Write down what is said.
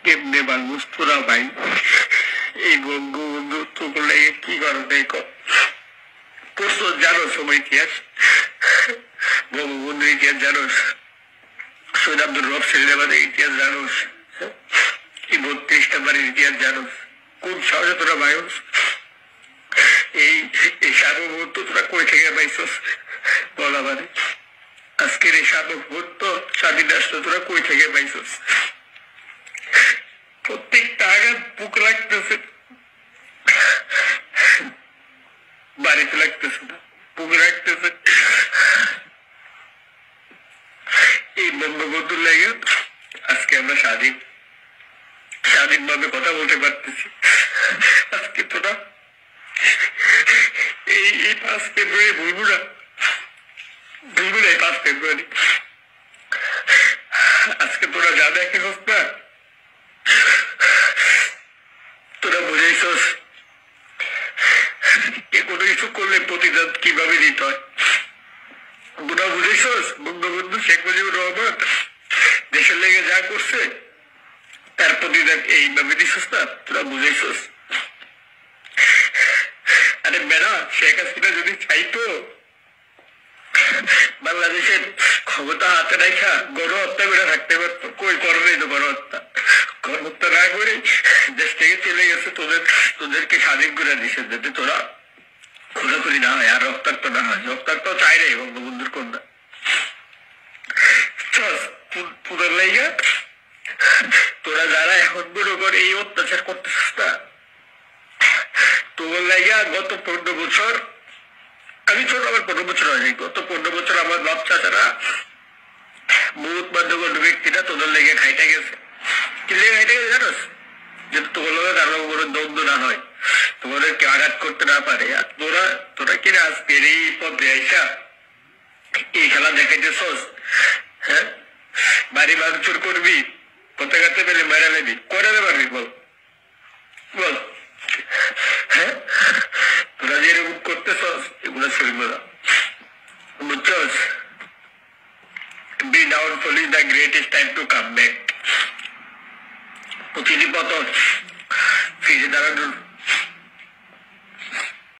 কেমনে মানুষ তোরা ভাই? এই বঙ্গবন্ধু তোকে লেগে কি করবে প্রশ্ন জানো? সময় ইতিহাস, বঙ্গবন্ধুর ইতিহাস জানোস? সৈয়দ আব্দুর রব সিন্দাবাদের ইতিহাস জানোস? এই 32টা বাড়ির ইতিহাস জানোস? কোন সাহসে তোরা ভাইস? এই এই সার্বভৌমত্ব তোরা কই থেকে পাইছস বলা মানে? আজকের এই সার্বভৌমত্ব স্বাধীন রাষ্ট্র তোরা কই থেকে পাইছস? প্রত্যেকটা আঘাত বুক লাগতেছে, বাড়িতে লাগতেছে না, বুক লাগতেছে। এই বঙ্গবন্ধুর লেগে আজকে আমরা স্বাধীনভাবে কথা বলতে পারতেছি। আজকে তোরা এই 5 ফেব্রুয়ারি বলবো না, বলবো না 5 ফেব্রুয়ারি। আজকে তোরা যা দেখে হোস না, তোরা বুঝাইছস কে কোনো কিছু করলে প্রতিদান কিভাবে দিতে হয়। তোরা বুঝাইছস বঙ্গবন্ধু শেখ মুজিবুর রহমান দেশের লেগে যা করছে তার প্রতিদান এইভাবে দিছস না, তোরা বুঝাইছস। আরে বেড়া, শেখ হাসিনা যদি চাইতো বাংলাদেশের ক্ষমতা হাতে রেখা গণহত্যা করে থাকতে পারতো, কই করবেই তো গণহত্যা। গণহত্যা না করে দেশ থেকে চলে গেছে, তোদেরকে স্বাধীন করে দিছে যাতে তোরা খোঁজাখুঁজি না হয় আর রক্তাক্ত না হয়। রক্তাক্ত চাই রে বঙ্গবন্ধুর কন্যা। তোদের লাইগা তোরা যারা এখন মনে করে এই অত্যাচার করতেছিস না, তোর লাইগা গত 15 বছর, আমি ছোট, আমার 15 বছর হয়নি, গত 15 বছর আমার বাপ চাচারা বহুত বাধ্যগণ্য ব্যক্তিরা তোদের লেগে খাইটা গেছে। কি লেগে খাইটা গেছে জানোস? যে তোর লোক কারো কোনো দ্বন্দ্ব না হয়, তোমাদেরকে আঘাত করতে না পারে। আর তোরা কিনা আজকের এই পথে আইসা এই খেলা দেখাইতেছস? হ্যাঁ, বাড়ি ভাঙচুর করবি, পতাকাতে পেলে মেরা নেবি, করাতে পারবি বল বল? হ্যাঁ, তোরা যে এরকম করতেছস এগুলো চলব না, বুঝছস? Be downfall is the greatest time to come back. প্রতিটি পতন ফিরে দাঁড়ানোর